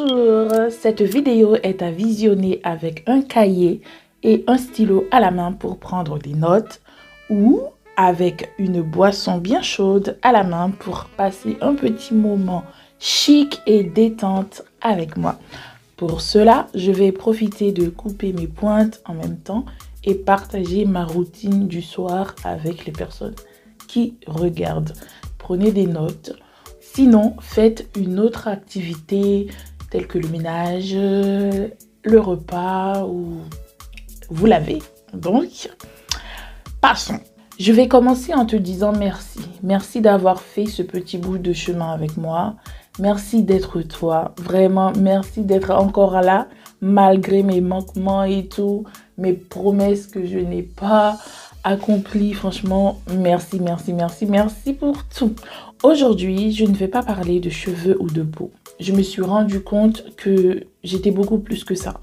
Bonjour, cette vidéo est à visionner avec un cahier et un stylo à la main pour prendre des notes ou avec une boisson bien chaude à la main pour passer un petit moment chic et détente avec moi. Pour cela, je vais profiter de couper mes pointes en même temps et partager ma routine du soir avec les personnes qui regardent. Prenez des notes. Sinon, faites une autre activité telle que le ménage, le repas ou vous lavez. Donc, passons. Je vais commencer en te disant merci. Merci d'avoir fait ce petit bout de chemin avec moi. Merci d'être toi. Vraiment, merci d'être encore là malgré mes manquements et tout, mes promesses que je n'ai pas accomplies. Franchement, merci, merci, merci, merci pour tout. Aujourd'hui, je ne vais pas parler de cheveux ou de peau. Je me suis rendu compte que j'étais beaucoup plus que ça.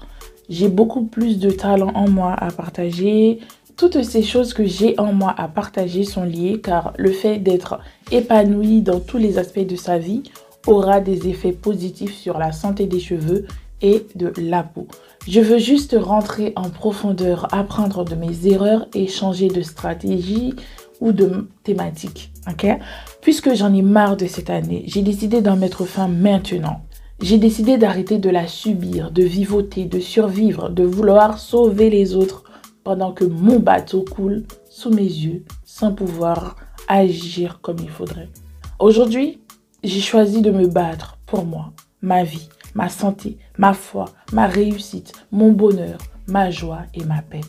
J'ai beaucoup plus de talent en moi à partager. Toutes ces choses que j'ai en moi à partager sont liées car le fait d'être épanoui dans tous les aspects de sa vie aura des effets positifs sur la santé des cheveux et de la peau. Je veux juste rentrer en profondeur, apprendre de mes erreurs et changer de stratégie ou de thématique, ok? Puisque j'en ai marre de cette année, j'ai décidé d'en mettre fin maintenant. J'ai décidé d'arrêter de la subir, de vivoter, de survivre, de vouloir sauver les autres pendant que mon bateau coule sous mes yeux sans pouvoir agir comme il faudrait. Aujourd'hui, j'ai choisi de me battre pour moi, ma vie, ma santé, ma foi, ma réussite, mon bonheur, ma joie et ma paix.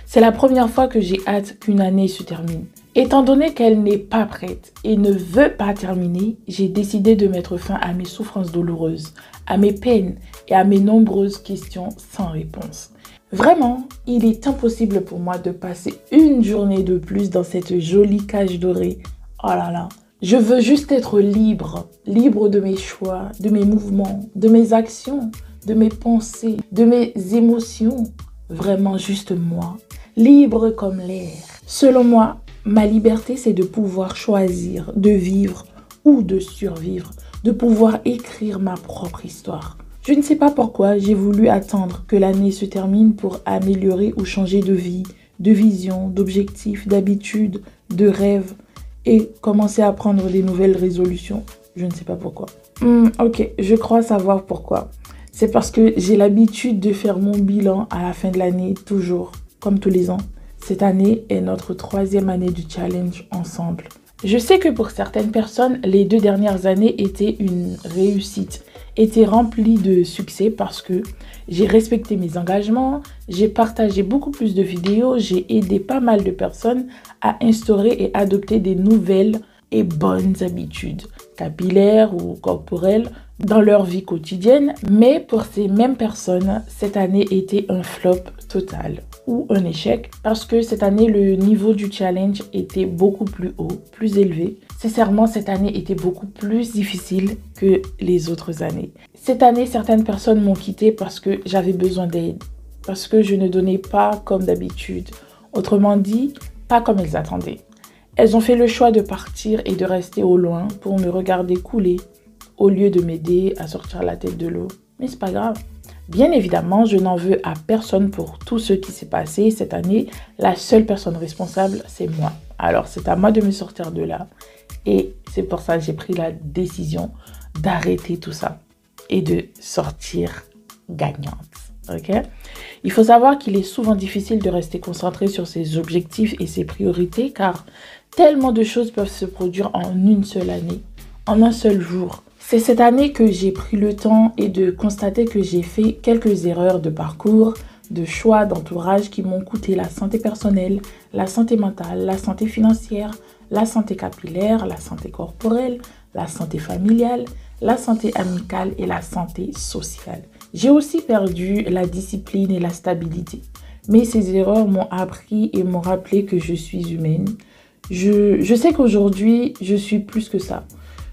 C'est la première fois que j'ai hâte qu'une année se termine. Étant donné qu'elle n'est pas prête et ne veut pas terminer, j'ai décidé de mettre fin à mes souffrances douloureuses, à mes peines et à mes nombreuses questions sans réponse. Vraiment, il est impossible pour moi de passer une journée de plus dans cette jolie cage dorée. Oh là là, je veux juste être libre, libre de mes choix, de mes mouvements, de mes actions, de mes pensées, de mes émotions. Vraiment juste moi, libre comme l'air. Selon moi, ma liberté, c'est de pouvoir choisir de vivre ou de survivre, de pouvoir écrire ma propre histoire. Je ne sais pas pourquoi j'ai voulu attendre que l'année se termine pour améliorer ou changer de vie, de vision, d'objectifs, d'habitudes, de rêves et commencer à prendre des nouvelles résolutions. Je ne sais pas pourquoi. Ok, je crois savoir pourquoi. C'est parce que j'ai l'habitude de faire mon bilan à la fin de l'année, toujours, comme tous les ans. Cette année est notre 3e année du challenge ensemble. Je sais que pour certaines personnes, les 2 dernières années étaient une réussite, étaient remplies de succès parce que j'ai respecté mes engagements, j'ai partagé beaucoup plus de vidéos, j'ai aidé pas mal de personnes à instaurer et adopter des nouvelles et bonnes habitudes capillaires ou corporelles dans leur vie quotidienne. Mais pour ces mêmes personnes, cette année était un flop total ou un échec parce que cette année, le niveau du challenge était beaucoup plus haut, plus élevé. Sincèrement, cette année était beaucoup plus difficile que les autres années. Cette année, certaines personnes m'ont quitté parce que j'avais besoin d'aide, parce que je ne donnais pas comme d'habitude. Autrement dit, pas comme elles attendaient. Elles ont fait le choix de partir et de rester au loin pour me regarder couler au lieu de m'aider à sortir la tête de l'eau. Mais c'est pas grave. Bien évidemment, je n'en veux à personne pour tout ce qui s'est passé cette année. La seule personne responsable, c'est moi. Alors, c'est à moi de me sortir de là. Et c'est pour ça que j'ai pris la décision d'arrêter tout ça et de sortir gagnante. Ok? Il faut savoir qu'il est souvent difficile de rester concentré sur ses objectifs et ses priorités car tellement de choses peuvent se produire en une seule année, en un seul jour. C'est cette année que j'ai pris le temps et de constater que j'ai fait quelques erreurs de parcours, de choix d'entourage qui m'ont coûté la santé personnelle, la santé mentale, la santé financière, la santé capillaire, la santé corporelle, la santé familiale, la santé amicale et la santé sociale. J'ai aussi perdu la discipline et la stabilité. Mais ces erreurs m'ont appris et m'ont rappelé que je suis humaine. Je sais qu'aujourd'hui, je suis plus que ça.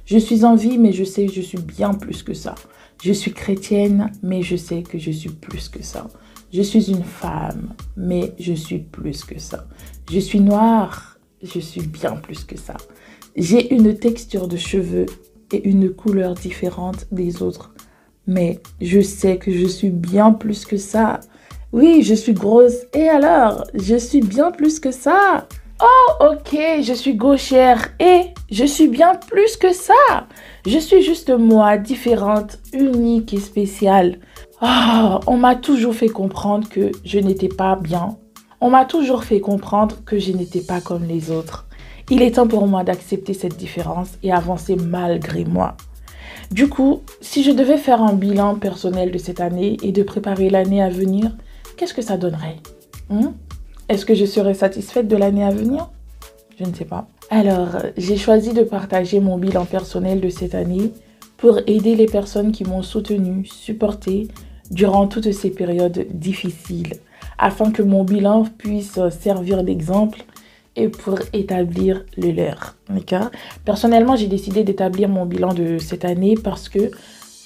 Je suis en vie, mais je sais que je suis bien plus que ça. Je suis chrétienne, mais je sais que je suis plus que ça. Je suis une femme, mais je suis plus que ça. Je suis noire, je suis bien plus que ça. J'ai une texture de cheveux et une couleur différente des autres. Mais je sais que je suis bien plus que ça. Oui, je suis grosse. Et alors, je suis bien plus que ça. Oh, ok, je suis gauchère. Et je suis bien plus que ça. Je suis juste moi, différente, unique et spéciale. Oh, on m'a toujours fait comprendre que je n'étais pas bien. On m'a toujours fait comprendre que je n'étais pas comme les autres. Il est temps pour moi d'accepter cette différence et avancer malgré moi. Du coup, si je devais faire un bilan personnel de cette année et de préparer l'année à venir, qu'est-ce que ça donnerait? Est-ce que je serais satisfaite de l'année à venir? Je ne sais pas. Alors, j'ai choisi de partager mon bilan personnel de cette année pour aider les personnes qui m'ont soutenue, supportée durant toutes ces périodes difficiles, afin que mon bilan puisse servir d'exemple et pour établir le leur. D'accord? Personnellement, j'ai décidé d'établir mon bilan de cette année parce que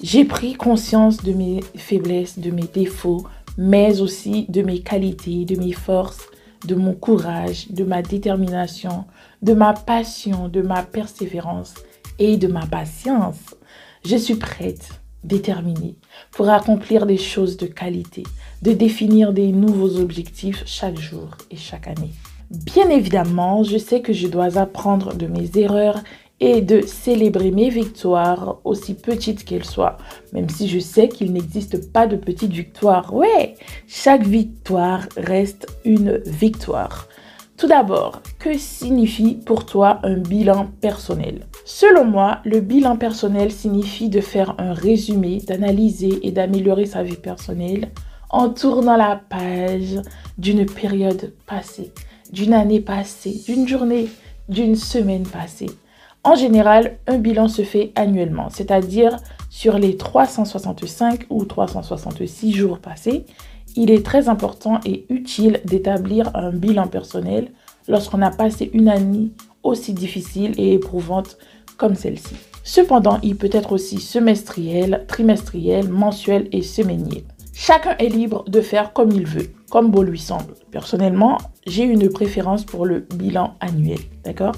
j'ai pris conscience de mes faiblesses, de mes défauts, mais aussi de mes qualités, de mes forces, de mon courage, de ma détermination, de ma passion, de ma persévérance et de ma patience. Je suis prête, déterminée pour accomplir des choses de qualité, de définir des nouveaux objectifs chaque jour et chaque année. Bien évidemment, je sais que je dois apprendre de mes erreurs et de célébrer mes victoires, aussi petites qu'elles soient, même si je sais qu'il n'existe pas de petites victoires. Ouais, chaque victoire reste une victoire. Tout d'abord, que signifie pour toi un bilan personnel? Selon moi, le bilan personnel signifie de faire un résumé, d'analyser et d'améliorer sa vie personnelle en tournant la page d'une période passée, d'une année passée, d'une journée, d'une semaine passée. En général, un bilan se fait annuellement, c'est-à-dire sur les 365 ou 366 jours passés. Il est très important et utile d'établir un bilan personnel lorsqu'on a passé une année aussi difficile et éprouvante comme celle-ci. Cependant, il peut être aussi semestriel, trimestriel, mensuel et semainier. Chacun est libre de faire comme il veut, comme bon lui semble. Personnellement, j'ai une préférence pour le bilan annuel, d'accord?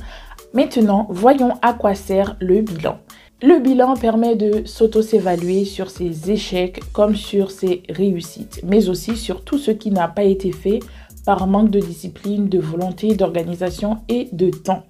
Maintenant, voyons à quoi sert le bilan. Le bilan permet de s'auto-s'évaluer sur ses échecs comme sur ses réussites, mais aussi sur tout ce qui n'a pas été fait par manque de discipline, de volonté, d'organisation et de temps.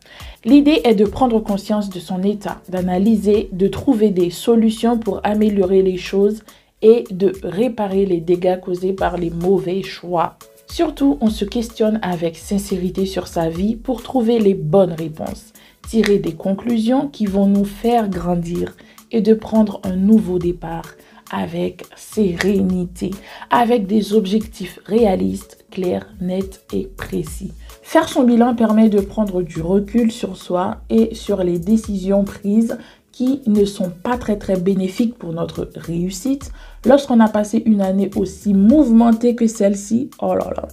L'idée est de prendre conscience de son état, d'analyser, de trouver des solutions pour améliorer les choses et de réparer les dégâts causés par les mauvais choix. Surtout, on se questionne avec sincérité sur sa vie pour trouver les bonnes réponses, tirer des conclusions qui vont nous faire grandir et de prendre un nouveau départ avec sérénité, avec des objectifs réalistes, clairs, nets et précis. Faire son bilan permet de prendre du recul sur soi et sur les décisions prises qui ne sont pas très bénéfiques pour notre réussite. Lorsqu'on a passé une année aussi mouvementée que celle-ci, oh là là,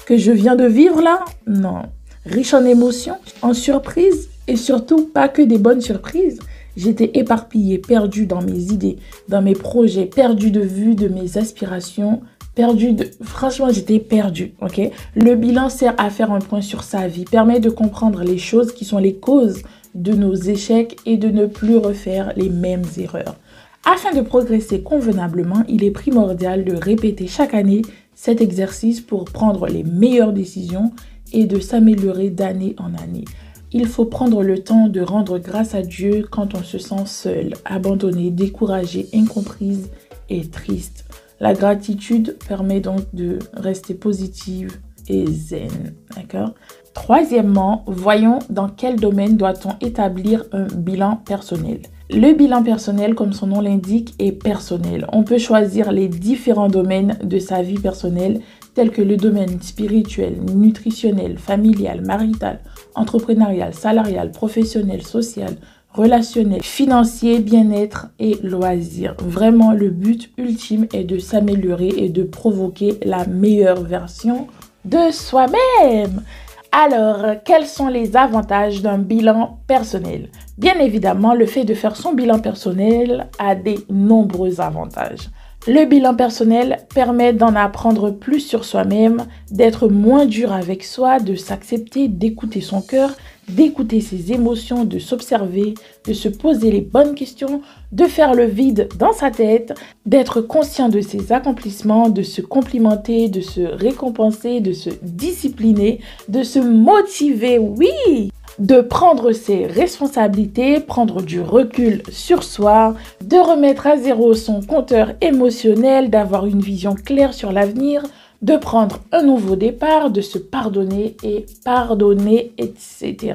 que je viens de vivre là, non, riche en émotions, en surprises et surtout pas que des bonnes surprises. J'étais éparpillée, perdue dans mes idées, dans mes projets, perdue de vue de mes aspirations, Franchement, j'étais perdue, ok? Le bilan sert à faire un point sur sa vie, permet de comprendre les choses qui sont les causes de nos échecs et de ne plus refaire les mêmes erreurs. Afin de progresser convenablement, il est primordial de répéter chaque année cet exercice pour prendre les meilleures décisions et de s'améliorer d'année en année. Il faut prendre le temps de rendre grâce à Dieu quand on se sent seul, abandonné, découragé, incomprise et triste. La gratitude permet donc de rester positive et zen, d'accord? Troisièmement, voyons dans quel domaine doit-on établir un bilan personnel. Le bilan personnel, comme son nom l'indique, est personnel. On peut choisir les différents domaines de sa vie personnelle, tels que le domaine spirituel, nutritionnel, familial, marital, entrepreneurial, salarial, professionnel, social, relationnel, financier, bien-être et loisirs. Vraiment, le but ultime est de s'améliorer et de provoquer la meilleure version de soi-même. Alors, quels sont les avantages d'un bilan personnel? Bien évidemment, le fait de faire son bilan personnel a de nombreux avantages. Le bilan personnel permet d'en apprendre plus sur soi-même, d'être moins dur avec soi, de s'accepter, d'écouter son cœur, d'écouter ses émotions, de s'observer, de se poser les bonnes questions, de faire le vide dans sa tête, d'être conscient de ses accomplissements, de se complimenter, de se récompenser, de se discipliner, de se motiver, oui, de prendre ses responsabilités, prendre du recul sur soi, de remettre à zéro son compteur émotionnel, d'avoir une vision claire sur l'avenir, de prendre un nouveau départ, de se pardonner et pardonner, etc.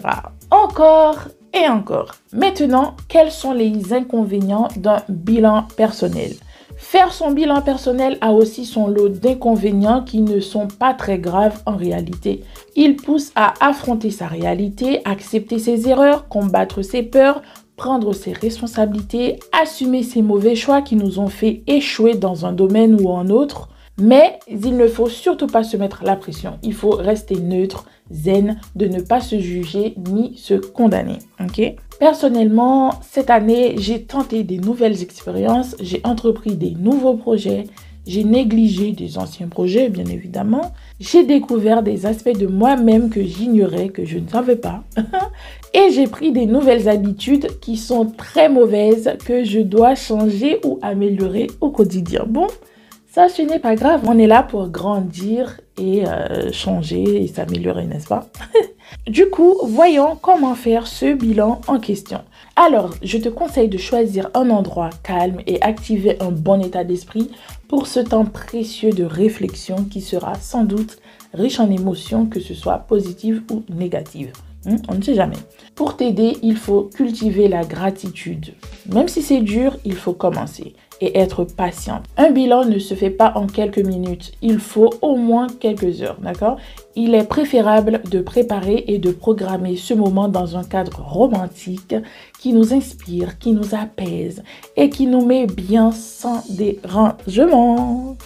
Encore et encore. Maintenant, quels sont les inconvénients d'un bilan personnel? Faire son bilan personnel a aussi son lot d'inconvénients qui ne sont pas très graves en réalité. Il pousse à affronter sa réalité, accepter ses erreurs, combattre ses peurs, prendre ses responsabilités, assumer ses mauvais choix qui nous ont fait échouer dans un domaine ou un autre. Mais il ne faut surtout pas se mettre la pression. Il faut rester neutre, zen, de ne pas se juger ni se condamner. Ok? Personnellement, cette année, j'ai tenté des nouvelles expériences, j'ai entrepris des nouveaux projets, j'ai négligé des anciens projets, bien évidemment. J'ai découvert des aspects de moi-même que j'ignorais, que je ne savais pas. Et j'ai pris des nouvelles habitudes qui sont très mauvaises, que je dois changer ou améliorer au quotidien. Bon, ça, ce n'est pas grave. On est là pour grandir et changer et s'améliorer, n'est-ce pas? Du coup, voyons comment faire ce bilan en question. Alors, je te conseille de choisir un endroit calme et activer un bon état d'esprit pour ce temps précieux de réflexion qui sera sans doute riche en émotions, que ce soit positives ou négatives. On ne sait jamais. Pour t'aider, il faut cultiver la gratitude. Même si c'est dur, il faut commencer et être patiente. Un bilan ne se fait pas en quelques minutes. Il faut au moins quelques heures, d'accord? Il est préférable de préparer et de programmer ce moment dans un cadre romantique qui nous inspire, qui nous apaise et qui nous met bien sans dérangement.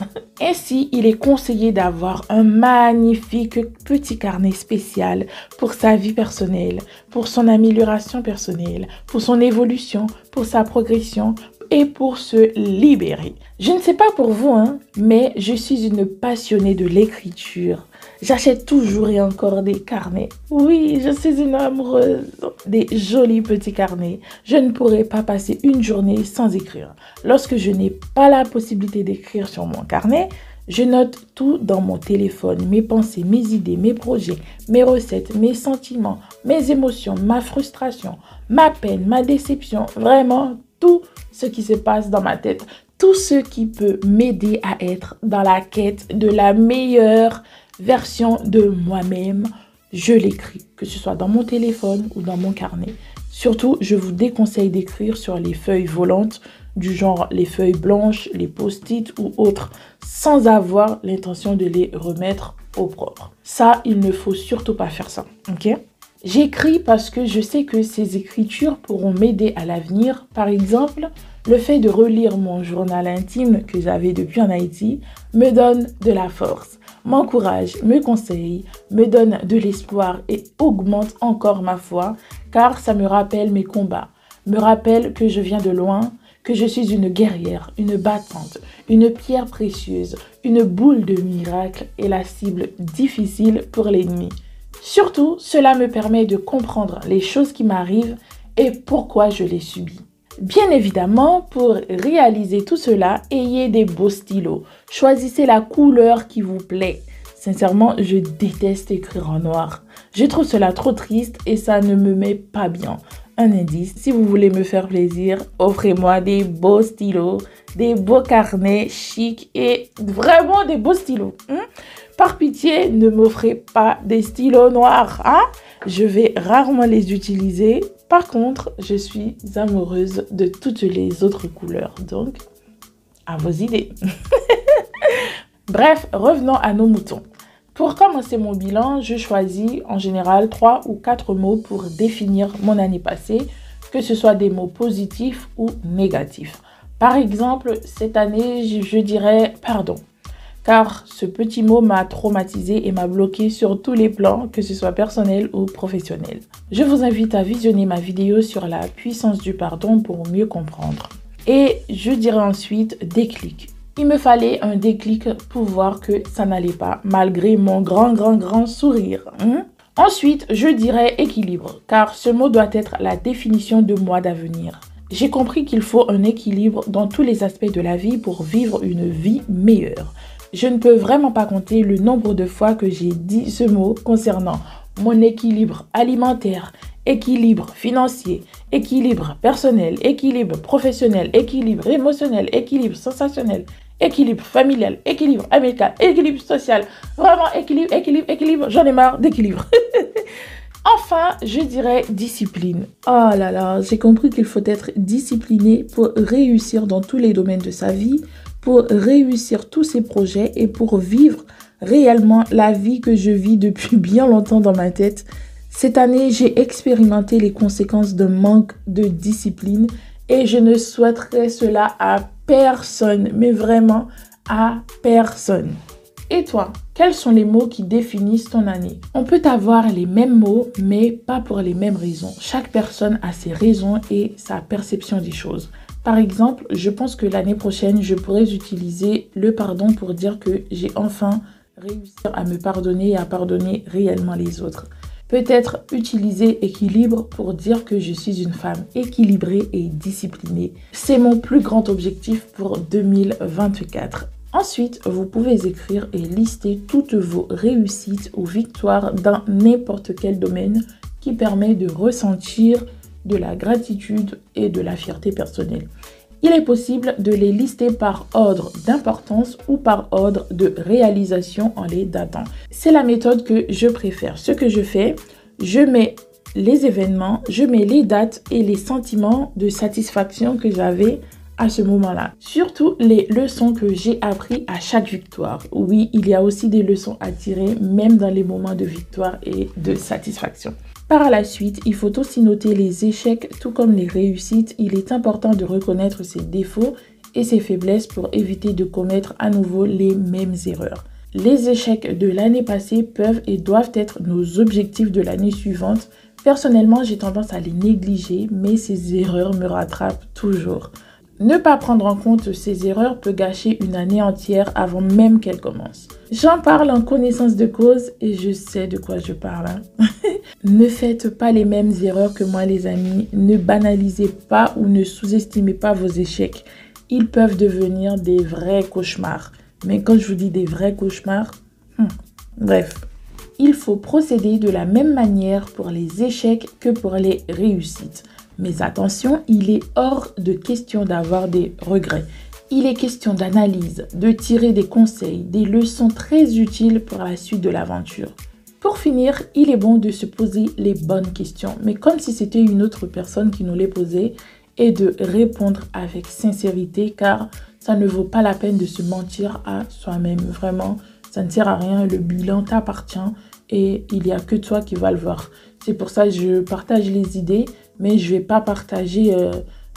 Ainsi, il est conseillé d'avoir un magnifique petit carnet spécial pour sa vie personnelle, pour son amélioration personnelle, pour son évolution, pour sa progression et pour se libérer. Je ne sais pas pour vous, mais je suis une passionnée de l'écriture. J'achète toujours et encore des carnets. Oui, je suis une amoureuse des jolis petits carnets. Je ne pourrais pas passer une journée sans écrire. Lorsque je n'ai pas la possibilité d'écrire sur mon carnet, je note tout dans mon téléphone, mes pensées, mes idées, mes projets, mes recettes, mes sentiments, mes émotions, ma frustration, ma peine, ma déception, vraiment tout ce qui se passe dans ma tête, tout ce qui peut m'aider à être dans la quête de la meilleure version de moi-même, je l'écris, que ce soit dans mon téléphone ou dans mon carnet. Surtout, je vous déconseille d'écrire sur les feuilles volantes, du genre les feuilles blanches, les post-it ou autres, sans avoir l'intention de les remettre au propre. Ça, il ne faut surtout pas faire ça, ok? J'écris parce que je sais que ces écritures pourront m'aider à l'avenir. Par exemple, le fait de relire mon journal intime que j'avais depuis en Haïti me donne de la force, m'encourage, me conseille, me donne de l'espoir et augmente encore ma foi, car ça me rappelle mes combats, me rappelle que je viens de loin, que je suis une guerrière, une battante, une pierre précieuse, une boule de miracle et la cible difficile pour l'ennemi. Surtout, cela me permet de comprendre les choses qui m'arrivent et pourquoi je les subis. Bien évidemment, pour réaliser tout cela, ayez des beaux stylos. Choisissez la couleur qui vous plaît. Sincèrement, je déteste écrire en noir. Je trouve cela trop triste et ça ne me met pas bien. Un indice, si vous voulez me faire plaisir, offrez-moi des beaux stylos, des beaux carnets chics et vraiment des beaux stylos. Par pitié, ne m'offrez pas des stylos noirs. Je vais rarement les utiliser. Par contre, je suis amoureuse de toutes les autres couleurs. Donc, à vos idées. Bref, revenons à nos moutons. Pour commencer mon bilan, je choisis en général 3 ou 4 mots pour définir mon année passée, que ce soit des mots positifs ou négatifs. Par exemple, cette année, je dirais pardon. Car ce petit mot m'a traumatisé et m'a bloqué sur tous les plans, que ce soit personnel ou professionnel. Je vous invite à visionner ma vidéo sur la puissance du pardon pour mieux comprendre. Et je dirais ensuite déclic. Il me fallait un déclic pour voir que ça n'allait pas, malgré mon grand sourire. Ensuite, je dirais équilibre, car ce mot doit être la définition de moi d'avenir. J'ai compris qu'il faut un équilibre dans tous les aspects de la vie pour vivre une vie meilleure. Je ne peux vraiment pas compter le nombre de fois que j'ai dit ce mot concernant mon équilibre alimentaire, équilibre financier, équilibre personnel, équilibre professionnel, équilibre émotionnel, équilibre sensationnel, équilibre familial, équilibre amical, équilibre social. Vraiment, équilibre, j'en ai marre d'équilibre. Enfin, je dirais discipline. Oh là là, j'ai compris qu'il faut être discipliné pour réussir dans tous les domaines de sa vie, pour réussir tous ses projets et pour vivre réellement la vie que je vis depuis bien longtemps dans ma tête. Cette année, j'ai expérimenté les conséquences d'un manque de discipline et je ne souhaiterais cela à personne, mais vraiment à personne. Et toi, quels sont les mots qui définissent ton année? On peut avoir les mêmes mots, mais pas pour les mêmes raisons. Chaque personne a ses raisons et sa perception des choses. Par exemple, je pense que l'année prochaine, je pourrais utiliser le pardon pour dire que j'ai enfin réussi à me pardonner et à pardonner réellement les autres. Peut-être utiliser équilibre pour dire que je suis une femme équilibrée et disciplinée. C'est mon plus grand objectif pour 2024. Ensuite, vous pouvez écrire et lister toutes vos réussites ou victoires dans n'importe quel domaine qui permet de ressentir de la gratitude et de la fierté personnelle. Il est possible de les lister par ordre d'importance ou par ordre de réalisation en les datant. C'est la méthode que je préfère. Ce que je fais, je mets les événements, je mets les dates et les sentiments de satisfaction que j'avais à ce moment-là. Surtout les leçons que j'ai apprises à chaque victoire. Oui, il y a aussi des leçons à tirer, même dans les moments de victoire et de satisfaction. Par la suite, il faut aussi noter les échecs, tout comme les réussites. Il est important de reconnaître ses défauts et ses faiblesses pour éviter de commettre à nouveau les mêmes erreurs. Les échecs de l'année passée peuvent et doivent être nos objectifs de l'année suivante. Personnellement, j'ai tendance à les négliger, mais ces erreurs me rattrapent toujours. Ne pas prendre en compte ces erreurs peut gâcher une année entière avant même qu'elle commence. J'en parle en connaissance de cause et je sais de quoi je parle. Ne faites pas les mêmes erreurs que moi les amis. Ne banalisez pas ou ne sous-estimez pas vos échecs. Ils peuvent devenir des vrais cauchemars. Mais quand je vous dis des vrais cauchemars, bref. Il faut procéder de la même manière pour les échecs que pour les réussites. Mais attention, il est hors de question d'avoir des regrets. Il est question d'analyse, de tirer des conseils, des leçons très utiles pour la suite de l'aventure. Pour finir, il est bon de se poser les bonnes questions, mais comme si c'était une autre personne qui nous les posait, et de répondre avec sincérité, car ça ne vaut pas la peine de se mentir à soi-même. Vraiment, ça ne sert à rien, le bilan t'appartient et il n'y a que toi qui vas le voir. C'est pour ça que je partage les idées, mais je ne vais pas partager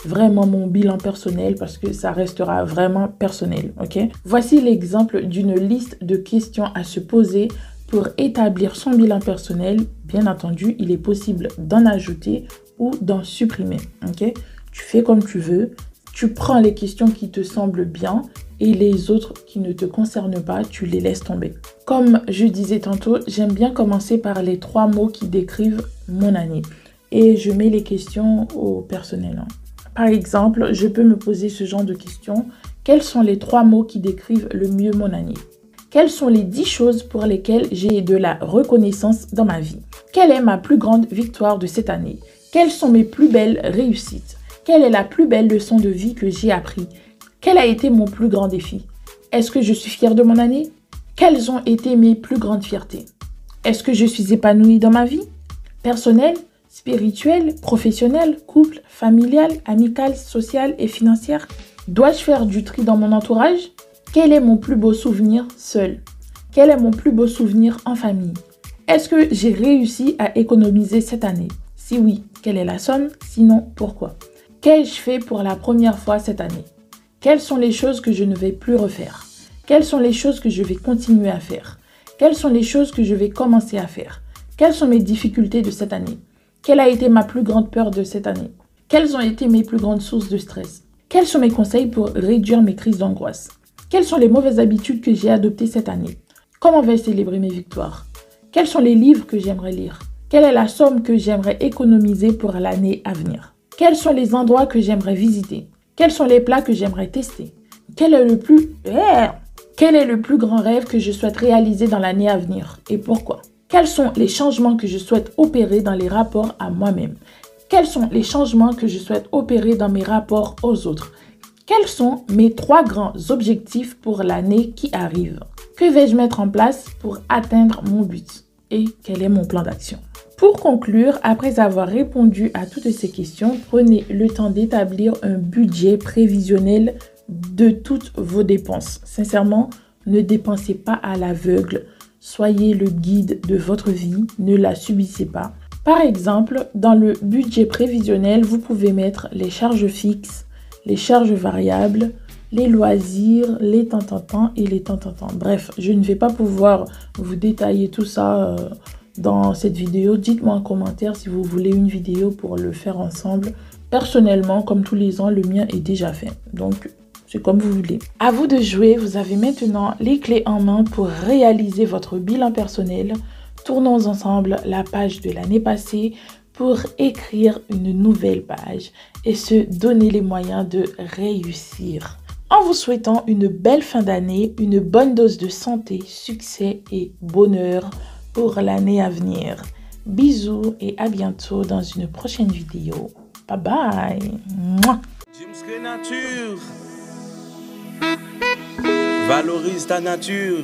vraiment mon bilan personnel parce que ça restera vraiment personnel, ok? Voici l'exemple d'une liste de questions à se poser pour établir son bilan personnel. Bien entendu, il est possible d'en ajouter ou d'en supprimer, ok? Tu fais comme tu veux, tu prends les questions qui te semblent bien et les autres qui ne te concernent pas, tu les laisses tomber. Comme je disais tantôt, j'aime bien commencer par les 3 mots qui décrivent mon année. Et je mets les questions au personnel. Par exemple, je peux me poser ce genre de questions. Quels sont les 3 mots qui décrivent le mieux mon année? Quelles sont les 10 choses pour lesquelles j'ai de la reconnaissance dans ma vie? Quelle est ma plus grande victoire de cette année? Quelles sont mes plus belles réussites? Quelle est la plus belle leçon de vie que j'ai appris? Quel a été mon plus grand défi? Est-ce que je suis fière de mon année? Quelles ont été mes plus grandes fiertés? Est-ce que je suis épanouie dans ma vie? Personnelle, spirituelle, professionnelle, couple, familiale, amicale, sociale et financière? Dois-je faire du tri dans mon entourage? Quel est mon plus beau souvenir seul? Quel est mon plus beau souvenir en famille? Est-ce que j'ai réussi à économiser cette année? Si oui, quelle est la somme? Sinon, pourquoi? Qu'ai-je fait pour la première fois cette année? Quelles sont les choses que je ne vais plus refaire? Quelles sont les choses que je vais continuer à faire? Quelles sont les choses que je vais commencer à faire? Quelles sont mes difficultés de cette année? Quelle a été ma plus grande peur de cette année? Quelles ont été mes plus grandes sources de stress? Quels sont mes conseils pour réduire mes crises d'angoisse? Quelles sont les mauvaises habitudes que j'ai adoptées cette année? Comment vais-je célébrer mes victoires? Quels sont les livres que j'aimerais lire? Quelle est la somme que j'aimerais économiser pour l'année à venir? Quels sont les endroits que j'aimerais visiter? Quels sont les plats que j'aimerais tester? Quel est le plus grand rêve que je souhaite réaliser dans l'année à venir et pourquoi? Quels sont les changements que je souhaite opérer dans les rapports à moi-même? Quels sont les changements que je souhaite opérer dans mes rapports aux autres? Quels sont mes 3 grands objectifs pour l'année qui arrive? Que vais-je mettre en place pour atteindre mon but? Et quel est mon plan d'action? Pour conclure, après avoir répondu à toutes ces questions, prenez le temps d'établir un budget prévisionnel de toutes vos dépenses. Sincèrement, ne dépensez pas à l'aveugle. Soyez le guide de votre vie, ne la subissez pas. Par exemple, dans le budget prévisionnel, vous pouvez mettre les charges fixes, les charges variables, les loisirs, les temps et les temps. Bref, je ne vais pas pouvoir vous détailler tout ça dans cette vidéo. Dites-moi en commentaire si vous voulez une vidéo pour le faire ensemble. Personnellement, comme tous les ans, le mien est déjà fait. Donc, c'est comme vous voulez. À vous de jouer. Vous avez maintenant les clés en main pour réaliser votre bilan personnel. Tournons ensemble la page de l'année passée pour écrire une nouvelle page et se donner les moyens de réussir. En vous souhaitant une belle fin d'année, une bonne dose de santé, succès et bonheur pour l'année à venir. Bisous et à bientôt dans une prochaine vidéo. Bye bye. Mouah. Jim's Nature. Valorise ta nature.